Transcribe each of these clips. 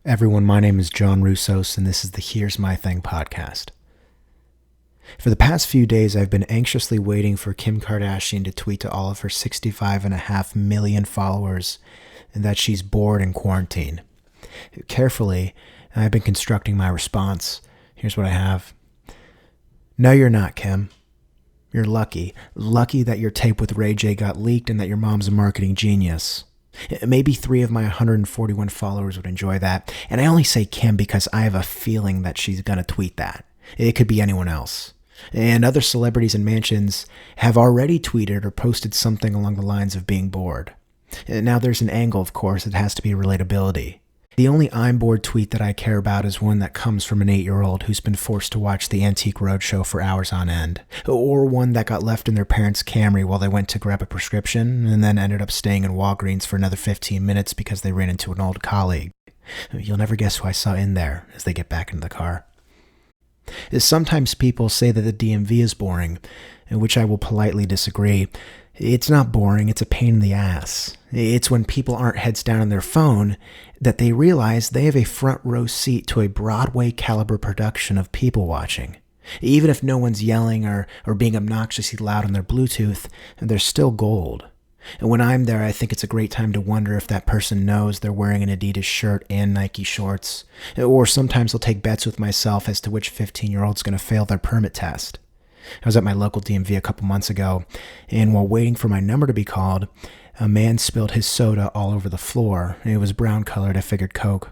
Everyone, my name is John Roussos, and this is the Here's My Thing podcast. For the past few days, I've been anxiously waiting for Kim Kardashian to tweet to all of her 65.5 million followers that she's bored in quarantine. Carefully, I've been constructing my response. Here's what I have. No, you're not, Kim. You're lucky. Lucky that your tape with Ray J got leaked and that your mom's a marketing genius. Maybe 3 of my 141 followers would enjoy that. And I only say Kim because I have a feeling that she's going to tweet that. It could be anyone else. And other celebrities and mansions have already tweeted or posted something along the lines of being bored. Now there's an angle, of course. It has to be relatability. The only I'm bored tweet that I care about is one that comes from an 8-year-old who's been forced to watch the Antique Roadshow for hours on end. Or one that got left in their parents' Camry while they went to grab a prescription and then ended up staying in Walgreens for another 15 minutes because they ran into an old colleague. You'll never guess who I saw in there as they get back into the car. Sometimes people say that the DMV is boring, which I will politely disagree. It's not boring, it's a pain in the ass. It's when people aren't heads down on their phone that they realize they have a front row seat to a Broadway caliber production of people watching. Even if no one's yelling or being obnoxiously loud on their Bluetooth, they're still gold. And when I'm there, I think it's a great time to wonder if that person knows they're wearing an Adidas shirt and Nike shorts. Or sometimes I'll take bets with myself as to which 15-year-old's going to fail their permit test. I was at my local DMV a couple months ago, and while waiting for my number to be called, a man spilled his soda all over the floor. It was brown colored, I figured Coke.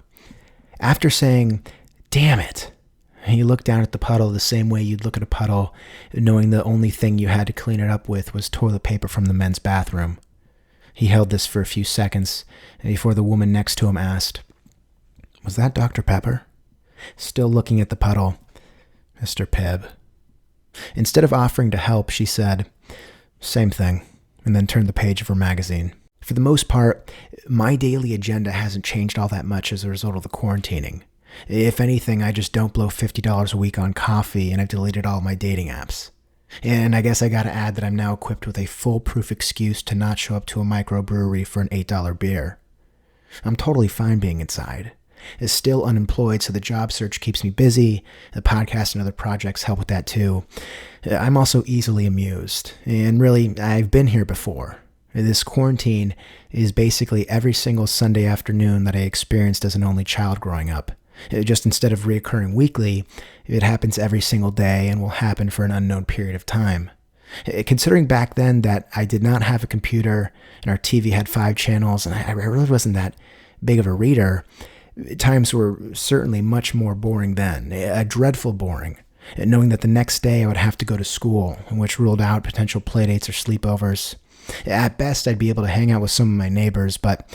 After saying, "Damn it," he looked down at the puddle the same way you'd look at a puddle, knowing the only thing you had to clean it up with was toilet paper from the men's bathroom. He held this for a few seconds before the woman next to him asked, "Was that Dr. Pepper?" Still looking at the puddle, "Mr. Pibb." Instead of offering to help, she said, "Same thing," and then turned the page of her magazine. For the most part, my daily agenda hasn't changed all that much as a result of the quarantining. If anything, I just don't blow $50 a week on coffee, and I've deleted all my dating apps. And I guess I gotta add that I'm now equipped with a foolproof excuse to not show up to a microbrewery for an $8 beer. I'm totally fine being inside. Is still unemployed, so the job search keeps me busy. The podcast and other projects help with that too. I'm also easily amused, and really, I've been here before. This quarantine is basically every single Sunday afternoon that I experienced as an only child growing up. Just instead of reoccurring weekly, it happens every single day and will happen for an unknown period of time. Considering back then that I did not have a computer and our TV had 5 channels and I really wasn't that big of a reader, times were certainly much more boring then, a dreadful boring, knowing that the next day I would have to go to school, which ruled out potential playdates or sleepovers. At best, I'd be able to hang out with some of my neighbors, but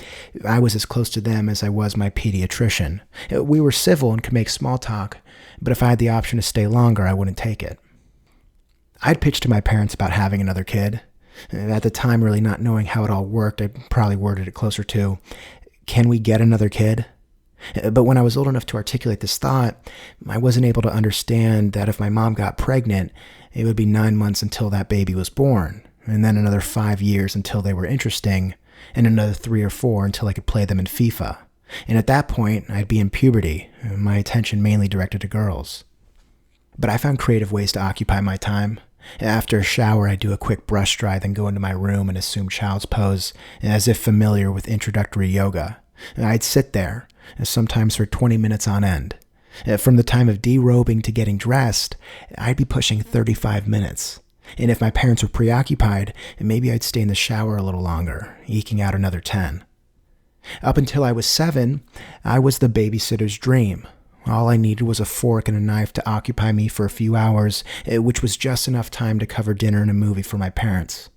I was as close to them as I was my pediatrician. We were civil and could make small talk, but if I had the option to stay longer, I wouldn't take it. I'd pitched to my parents about having another kid. At the time, really not knowing how it all worked, I probably worded it closer to, "Can we get another kid?" But when I was old enough to articulate this thought, I wasn't able to understand that if my mom got pregnant, it would be 9 months until that baby was born, and then another 5 years until they were interesting, and another 3 or 4 until I could play them in FIFA. And at that point, I'd be in puberty, my attention mainly directed to girls. But I found creative ways to occupy my time. After a shower, I'd do a quick brush dry, then go into my room and assume child's pose, as if familiar with introductory yoga. I'd sit there, sometimes for 20 minutes on end. From the time of derobing to getting dressed, I'd be pushing 35 minutes. And if my parents were preoccupied, maybe I'd stay in the shower a little longer, eking out another 10. Up until I was 7, I was the babysitter's dream. All I needed was a fork and a knife to occupy me for a few hours, which was just enough time to cover dinner and a movie for my parents.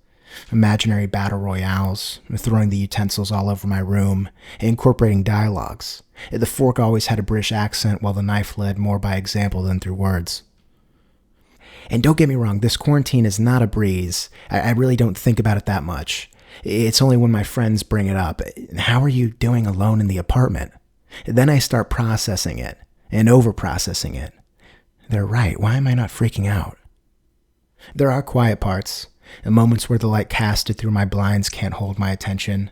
Imaginary battle royales, throwing the utensils all over my room, incorporating dialogues. The fork always had a British accent while the knife led more by example than through words. And don't get me wrong, this quarantine is not a breeze. I really don't think about it that much. It's only when my friends bring it up. How are you doing alone in the apartment? Then I start processing it and over-processing it. They're right. Why am I not freaking out? There are quiet parts, moments where the light casted through my blinds can't hold my attention,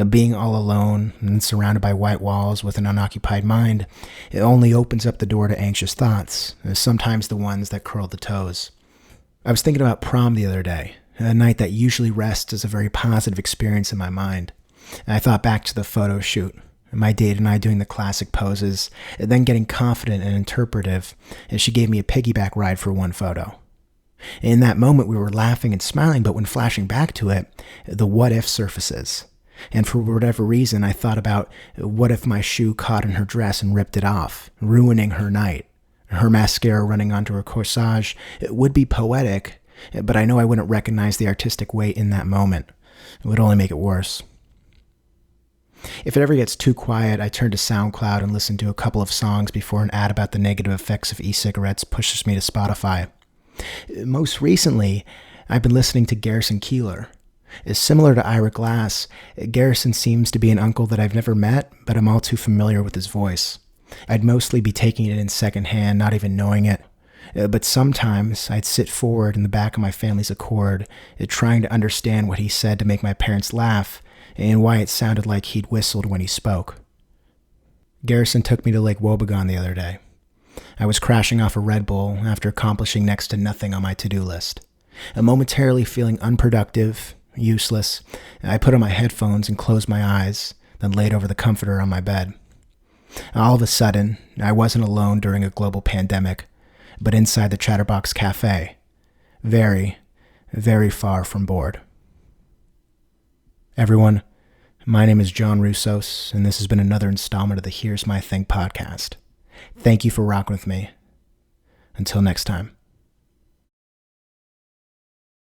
Being all alone and surrounded by white walls with an unoccupied mind, it only opens up the door to anxious thoughts, sometimes the ones that curl the toes. I was thinking about prom the other day, a night that usually rests as a very positive experience in my mind. I thought back to the photo shoot, my date and I doing the classic poses, then getting confident and interpretive as she gave me a piggyback ride for one photo. In that moment, we were laughing and smiling, but when flashing back to it, the what if surfaces. And for whatever reason, I thought about what if my shoe caught in her dress and ripped it off, ruining her night. Her mascara running onto her corsage. It would be poetic, but I know I wouldn't recognize the artistic weight in that moment. It would only make it worse. If it ever gets too quiet, I turn to SoundCloud and listen to a couple of songs before an ad about the negative effects of e-cigarettes pushes me to Spotify. Most recently, I've been listening to Garrison Keillor. Similar to Ira Glass, Garrison seems to be an uncle that I've never met, but I'm all too familiar with his voice. I'd mostly be taking it in secondhand, not even knowing it. But sometimes I'd sit forward in the back of my family's Accord, trying to understand what he said to make my parents laugh, and why it sounded like he'd whistled when he spoke. Garrison took me to Lake Wobegon the other day. I was crashing off a Red Bull after accomplishing next to nothing on my to-do list. Momentarily feeling unproductive, useless, I put on my headphones and closed my eyes, then laid over the comforter on my bed. All of a sudden, I wasn't alone during a global pandemic, but inside the Chatterbox Cafe, very, very far from bored. Everyone, my name is John Roussos, and this has been another installment of the Here's My Thing podcast. Thank you for rocking with me. Until next time.